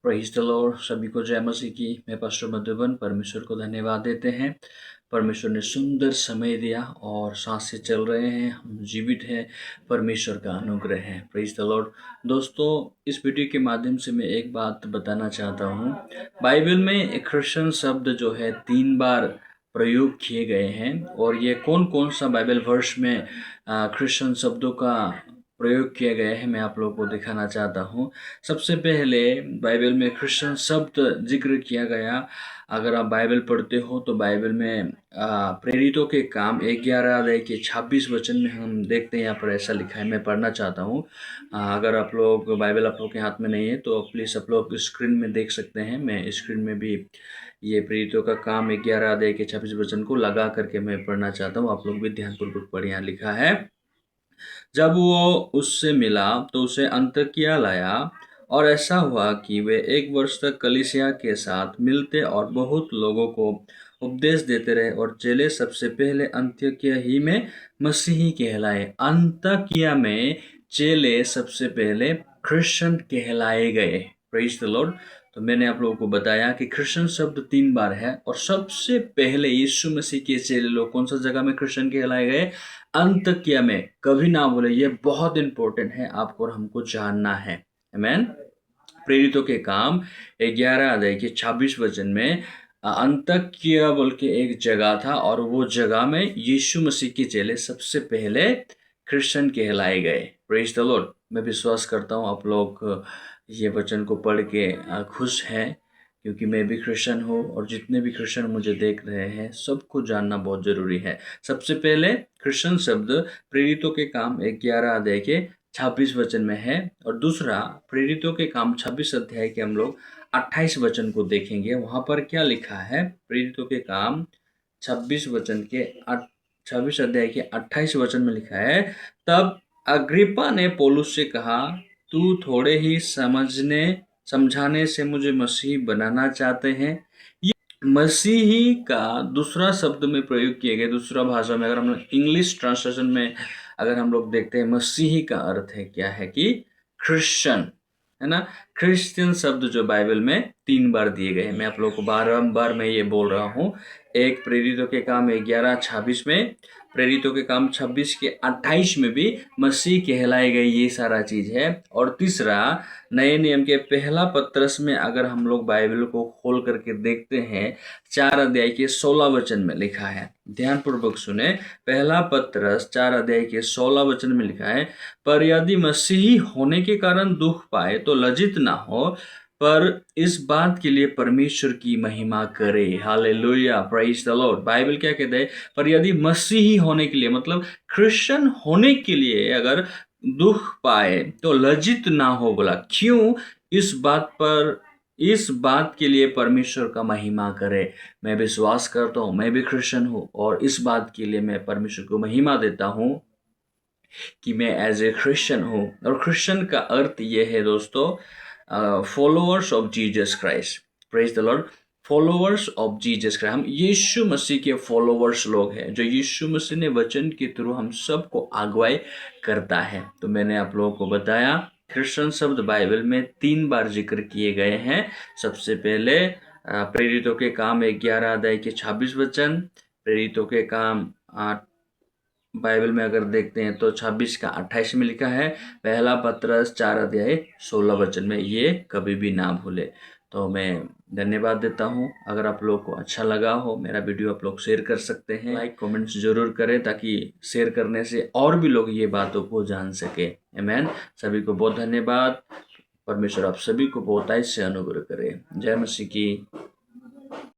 Praise the Lord. सभी को जय मसीह की। मैं पास्टर मधुबन परमेश्वर को धन्यवाद देते हैं। परमेश्वर ने सुंदर समय दिया और सांसें चल रहे हैं, हम जीवित हैं, परमेश्वर का अनुग्रह है। Praise the Lord. दोस्तों, इस वीडियो के माध्यम से मैं एक बात बताना चाहता हूँ। बाइबल में क्रिश्चियन शब्द जो है 3 बार प्रयोग किए गए हैं और ये कौन कौन सा बाइबल वर्ष में क्रिश्चियन शब्दों का प्रयोग किया गया है मैं आप लोगों को दिखाना चाहता हूँ। सबसे पहले बाइबल में क्रिश्चियन शब्द जिक्र किया गया। अगर आप बाइबल पढ़ते हो तो बाइबल में प्रेरितों के काम 11 अध्याय के 26 वचन में हम देखते हैं, यहाँ पर ऐसा लिखा है। मैं पढ़ना चाहता हूँ। अगर आप लोग बाइबल आप लोग के हाथ में नहीं है तो प्लीज़ आप लोग स्क्रीन में देख सकते हैं। मैं स्क्रीन में भी ये प्रेरितों का काम 11 अध्याय के 26 वचन को लगा करके मैं पढ़ना चाहता हूँ। आप लोग भी ध्यानपूर्वक पढ़िए। यहाँ लिखा है, जब वो उससे मिला तो उसे अन्ताकिया लाया, और ऐसा हुआ कि वे 1 वर्ष तक कलीसिया के साथ मिलते और बहुत लोगों को उपदेश देते रहे, और चेले सबसे पहले अन्ताकिया ही में मसीही कहलाए। अन्ताकिया में चेले सबसे पहले क्रिश्चियन कहलाए गए। Praise the Lord. तो मैंने आप लोगों को बताया कि क्रिश्चियन शब्द 3 बार है, और सबसे पहले यीशु मसीह के चेले लोग कौन सा जगह में क्रिश्चियन कहलाए गए? अंतकिया में। कभी ना भूले, ये बहुत इंपॉर्टेंट है, आपको और हमको जानना है। आमीन। प्रेरितों के काम 11 अध्याय के 26 वचन में अंतकिया बोल के एक जगह था, और वो जगह में यीशु मसीह के चेले सबसे पहले क्रिश्चियन कहलाए गए। Praise the Lord. मैं विश्वास करता हूँ आप लोग ये वचन को पढ़ के खुश हैं, क्योंकि मैं भी क्रिश्चियन हूँ, और जितने भी क्रिश्चियन मुझे देख रहे हैं सबको जानना बहुत ज़रूरी है। सबसे पहले क्रिश्चियन शब्द प्रेरितों के काम 11 अध्याय के 26 वचन में है, और दूसरा प्रेरितों के काम 26 अध्याय के हम लोग 28 वचन को देखेंगे। वहाँ पर क्या लिखा है? प्रेरितों के काम 26 वचन के 26 अध्याय के 28 वचन में लिखा है, तब अग्रिप्पा ने पौलुस से कहा, तू थोड़े ही समझाने से मुझे मसीही बनाना चाहते हैं? ये मसीही का दूसरा शब्द में प्रयोग किए गए, दूसरा भाषा में। अगर हम लोग इंग्लिश ट्रांसलेशन में अगर हम लोग देखते हैं, मसीही का अर्थ है क्या है कि क्रिश्चियन, है ना। क्रिश्चियन शब्द जो बाइबल में 3 बार दिए गए हैं। मैं आप लोगों को बारंबार मैं ये बोल रहा हूँ। एक प्रेरितों के काम 11:26 में, प्रेरितों के काम 26 के 28 में भी मसीह कहलाए गए, ये सारा चीज़ है। और तीसरा, नए नियम के पहला पत्रस में अगर हम लोग बाइबल को खोल करके देखते हैं, 4 अध्याय के 16 वचन में लिखा है। ध्यानपूर्वक सुने। पहला पत्रस 4 अध्याय के 16 वचन में लिखा है, पर यदि मसीही होने के कारण दुख पाए तो लज्जित ना हो, पर इस बात के लिए परमेश्वर की महिमा करे। Hallelujah, praise the Lord. Bible क्या कहता है? पर यदि मसीही होने के लिए, मतलब क्रिश्चियन होने के लिए अगर दुख पाए तो लज्जित ना हो। बोला क्यों? इस बात के लिए परमेश्वर का महिमा करे। मैं विश्वास करता हूँ, मैं भी क्रिश्चियन हूँ, और इस बात के लिए मैं परमेश्वर को महिमा देता हूँ कि मैं एज ए क्रिश्चियन हूँ। और क्रिश्चियन का अर्थ ये है दोस्तों, followers of Jesus Christ. Praise the Lord. Followers of Jesus Christ. हम यीशु मसीह के फॉलोअर्स लोग हैं, जो यीशु मसीह ने वचन के थ्रू हम सबको अगुवाई करता है। तो मैंने आप लोगों को बताया, क्रिश्चियन शब्द बाइबल में 3 बार जिक्र किए गए हैं। सबसे पहले प्रेरितों के काम 11 अध्याय के 26 वचन, प्रेरितों के काम बाइबल में अगर देखते हैं तो 26 का 28 में लिखा है। पहला पत्रस 4 अध्याय 16 वचन में, ये कभी भी ना भूले। तो मैं धन्यवाद देता हूँ। अगर आप लोग को अच्छा लगा हो मेरा वीडियो, आप लोग शेयर कर सकते हैं, लाइक कमेंट्स जरूर करें, ताकि शेयर करने से और भी लोग ये बातों को जान सके। आमीन। सभी को बहुत धन्यवाद। परमेश्वर आप सभी को बहुत से अनुग्रह करे। जय मसीह की।